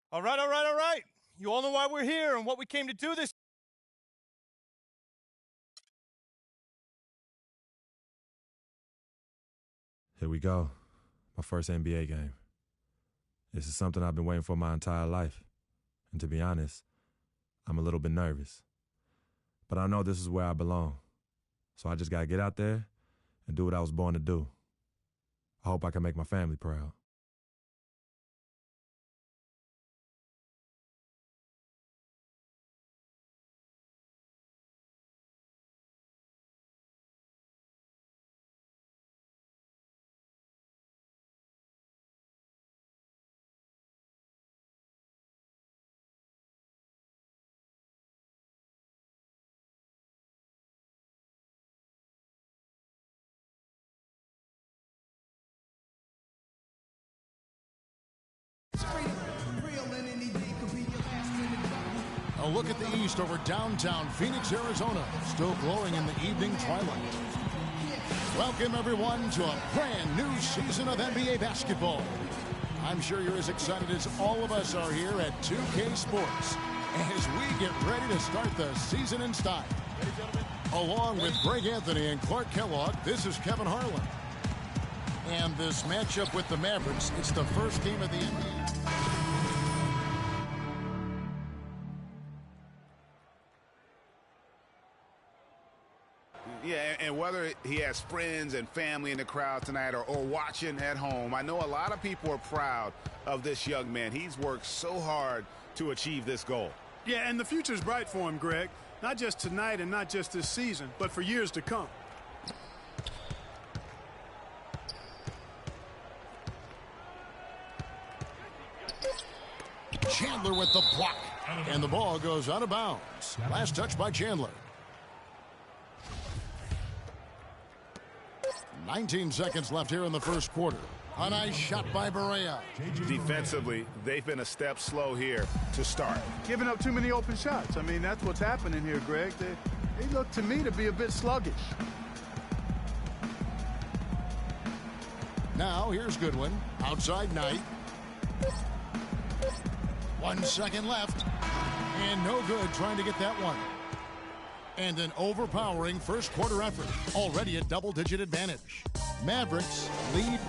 All right, all right, all right. You all know why we're here and what we came to do this. Here we go. My first NBA game. This is something I've been waiting for my entire life. And to be honest, I'm a little bit nervous. But I know this is where I belong. So I just gotta get out there and do what I was born to do. I hope I can make my family proud. A look at the east over downtown Phoenix, Arizona, still glowing in the evening twilight. Welcome, everyone, to a brand new season of NBA basketball. I'm sure you're as excited as all of us are here at 2K Sports as we get ready to start the season in style. Along with Greg Anthony and Clark Kellogg, this is Kevin Harlan. And this matchup with the Mavericks, it's the first game of the NBA. Yeah, and whether he has friends and family in the crowd tonight or watching at home, I know a lot of people are proud of this young man. He's worked so hard to achieve this goal. Yeah, and the future's bright for him, Greg. Not just tonight and not just this season, but for years to come. Chandler with the block. And the ball goes out of bounds. Last touch by Chandler. 19 seconds left here in the first quarter. A nice shot by Barea. Defensively, they've been a step slow here to start. Giving up too many open shots. I mean, that's what's happening here, Greg. They look to me to be a bit sluggish. Now, here's Goodwin. Outside Knight. 1 second left. And no good trying to get that one. And an overpowering first quarter effort. Already a double-digit advantage. Mavericks lead.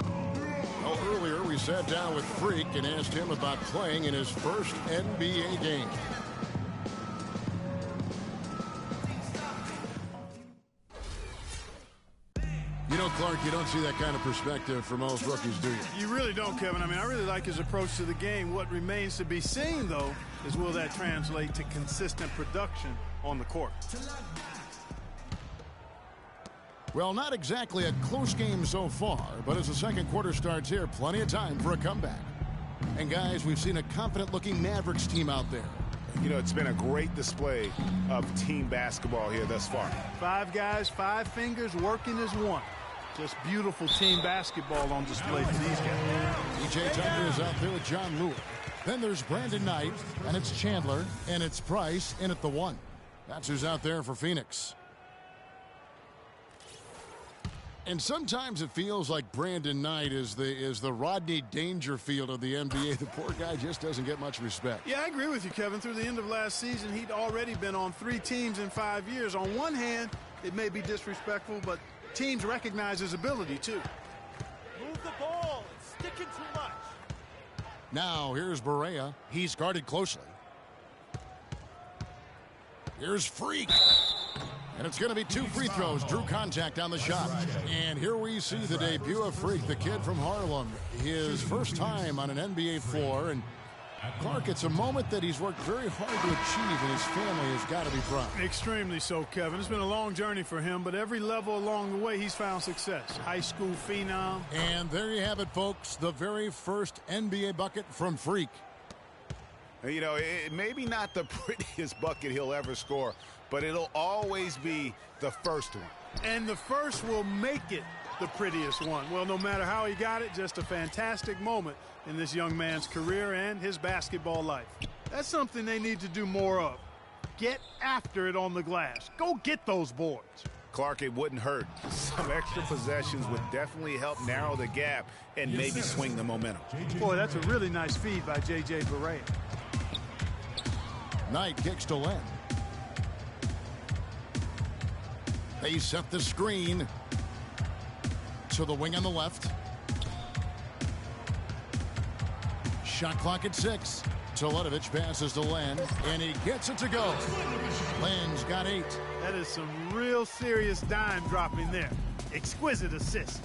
Well, earlier we sat down with Freak and asked him about playing in his first NBA game. You know, Clark, you don't see that kind of perspective for most rookies, do you? You really don't, Kevin. I mean, I really like his approach to the game. What remains to be seen, though, is will that translate to consistent production on the court? Well, not exactly a close game so far, but as the second quarter starts here, plenty of time for a comeback. And, guys, we've seen a confident-looking Mavericks team out there. You know, it's been a great display of team basketball here thus far. 5 guys, 5 fingers working as one. Just beautiful team basketball on display for these guys. DJ Tucker is out there with John Lewis. Then there's Brandon Knight, and it's Chandler, and it's Price in at the 1. That's who's out there for Phoenix. And sometimes it feels like Brandon Knight is the Rodney Dangerfield of the NBA. The poor guy just doesn't get much respect. Yeah, I agree with you, Kevin. Through the end of last season, he'd already been on 3 teams in 5 years. On one hand, it may be disrespectful, but teams recognize his ability, too. Move the ball. It's sticking too much. Now, here's Barea. He's guarded closely. Here's Freak. And it's going to be 2 free throws. Drew contact on the shot. And here we see the debut of Freak, the kid from Harlem. His first time on an NBA floor. And Clark, it's a moment that he's worked very hard to achieve, and his family has got to be proud. Extremely so, Kevin. It's been a long journey for him, but every level along the way, he's found success. High school phenom. And there you have it, folks. The very first NBA bucket from Freak. You know, it maybe not the prettiest bucket he'll ever score, but it'll always be the first one. And the first will make it the prettiest one. Well, no matter how he got it, just a fantastic moment in this young man's career and his basketball life. That's something they need to do more of. Get after it on the glass. Go get those boards. Clark, it wouldn't hurt. Some extra possessions would definitely help narrow the gap and maybe swing the momentum. Boy, that's a really nice feed by J.J. Barea. Knight kicks to Len. They set the screen to the wing on the left. Shot clock at 6. Teletovic passes to Len, and he gets it to go. Len's got 8. That is some real serious dime dropping there. Exquisite assist.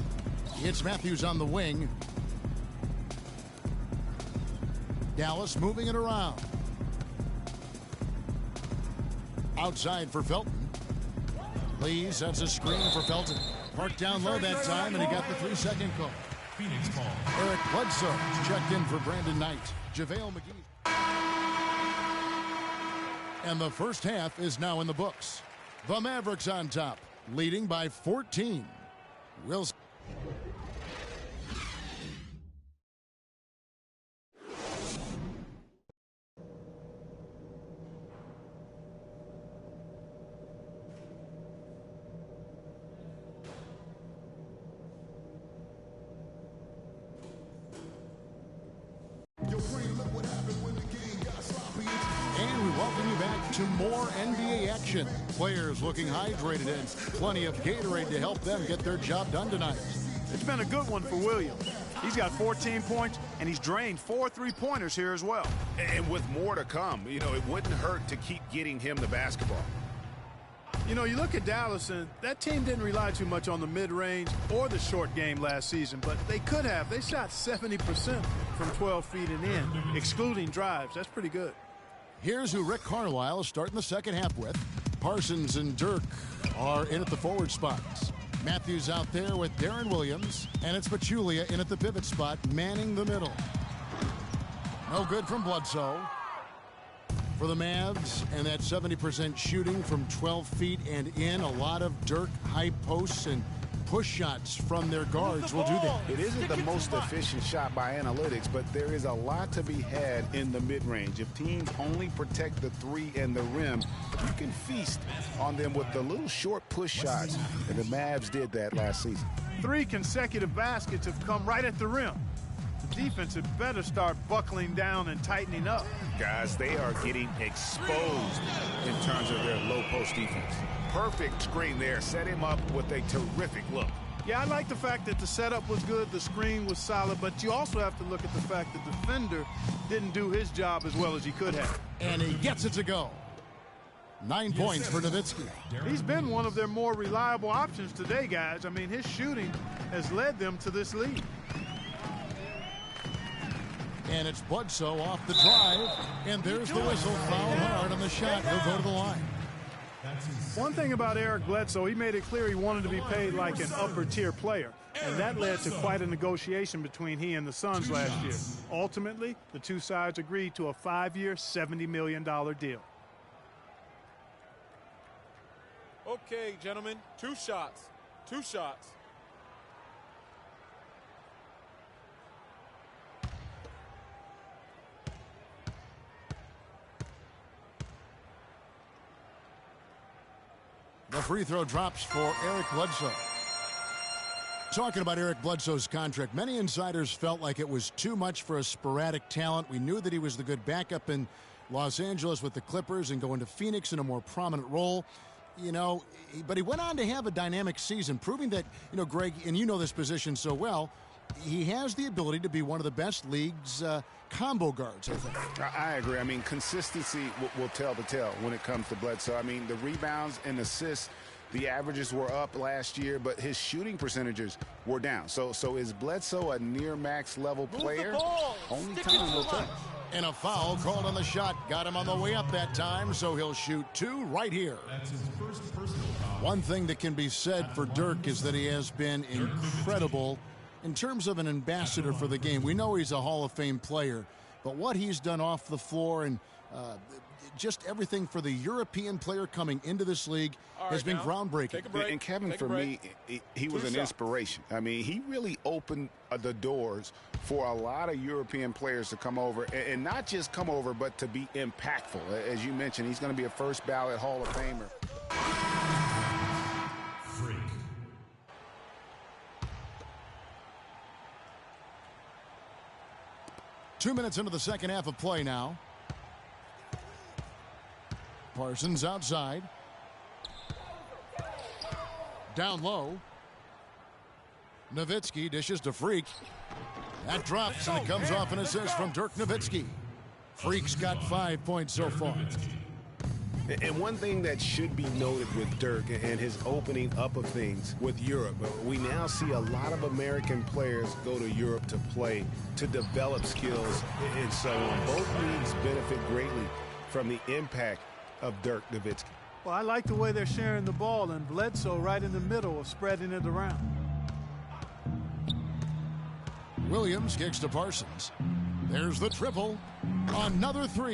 It's Matthews on the wing. Dallas moving it around. Outside for Felton. Lee sets a screen for Felton. Parked down low that time, and he got the 3-second call. Phoenix ball. Eric Bledsoe checked in for Brandon Knight. JaVale McGee. And the first half is now in the books. The Mavericks on top, leading by 14. Wilson. And we welcome you back to more NBA action. Players looking hydrated and plenty of Gatorade to help them get their job done tonight. It's been a good one for Williams. He's got 14 points, and he's drained 4 3-pointers here as well. And with more to come, you know, it wouldn't hurt to keep getting him the basketball. You know, you look at Dallas, and that team didn't rely too much on the mid-range or the short game last season, but they could have. They shot 70% from 12 feet and in, excluding drives. That's pretty good. Here's who Rick Carlisle is starting the second half with. Parsons and Dirk are in at the forward spots. Matthews out there with Darren Williams, and it's Pachulia in at the pivot spot, manning the middle. No good from Bledsoe. For the Mavs, and that 70% shooting from 12 feet and in. A lot of Dirk high posts and push shots from their guards will do that. It isn't the most efficient shot by analytics, but there is a lot to be had in the mid-range. If teams only protect the 3 and the rim, you can feast on them with the little short push shots, and the Mavs did that last season. 3 consecutive baskets have come right at the rim. The defense had better start buckling down and tightening up. Guys, they are getting exposed in terms of their low post defense. Perfect screen there. Set him up with a terrific look. Yeah, I like the fact that the setup was good, the screen was solid, but you also have to look at the fact that the defender didn't do his job as well as he could have. And he gets it to go. 9 points for Nowitzki. He's been one of their more reliable options today, guys. I mean, his shooting has led them to this lead. And it's Bledsoe off the drive, and there's the whistle. Foul hard on the shot. He'll go to the line. One thing about Eric Bledsoe, he made it clear he wanted to be paid like an upper-tier player, and that led to quite a negotiation between he and the Suns last year. Ultimately, the two sides agreed to a 5-year, $70 million deal. Okay, gentlemen, 2 shots. 2 shots. The free throw drops for Eric Bledsoe. Talking about Eric Bledsoe's contract, many insiders felt like it was too much for a sporadic talent. We knew that he was the good backup in Los Angeles with the Clippers and going to Phoenix in a more prominent role. You know, but he went on to have a dynamic season, proving that, you know, Greg, and you know this position so well, he has the ability to be one of the best league's combo guards, I think. I agree. I mean, consistency will tell the tale when it comes to Bledsoe. I mean, the rebounds and assists, the averages were up last year, but his shooting percentages were down. So is Bledsoe a near max level player? Only time will tell. And a foul called on the shot. Got him on the way up that time, so he'll shoot 2 right here. That's his first personal foul. One thing that can be said for Dirk is that he has been incredible in terms of an ambassador for the game. We know he's a Hall of Fame player, but what he's done off the floor and just everything for the European player coming into this league has been groundbreaking. And Kevin, for me, he was an inspiration. I mean, he really opened the doors for a lot of European players to come over, and not just come over, but to be impactful. As you mentioned, he's going to be a first ballot Hall of Famer. 2 minutes into the second half of play now. Parsons outside. Down low. Nowitzki dishes to Freak. That drops, and it comes off an assist from Dirk Nowitzki. Freak's got 5 points so far. And one thing that should be noted with Dirk and his opening up of things with Europe, we now see a lot of American players go to Europe to play, to develop skills, and so on. Both leagues benefit greatly from the impact of Dirk Nowitzki. Well, I like the way they're sharing the ball, and Bledsoe right in the middle of spreading it around. Williams kicks to Parsons. There's the triple. Another three.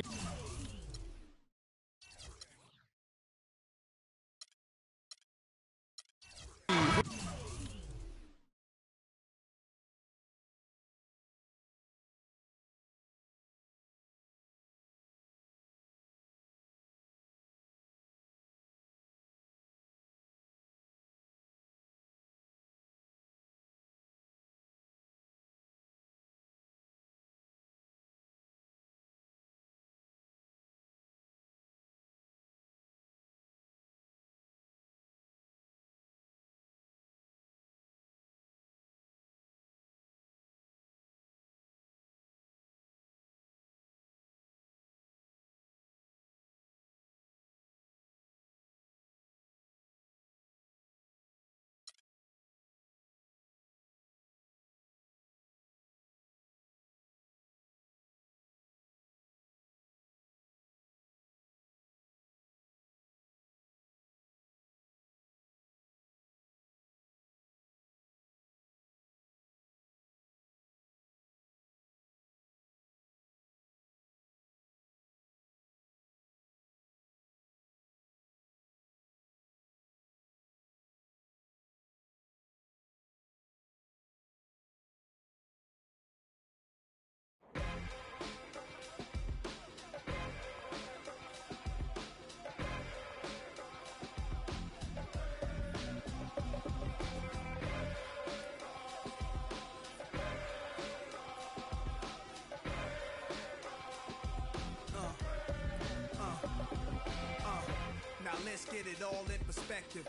Let's get it all in perspective.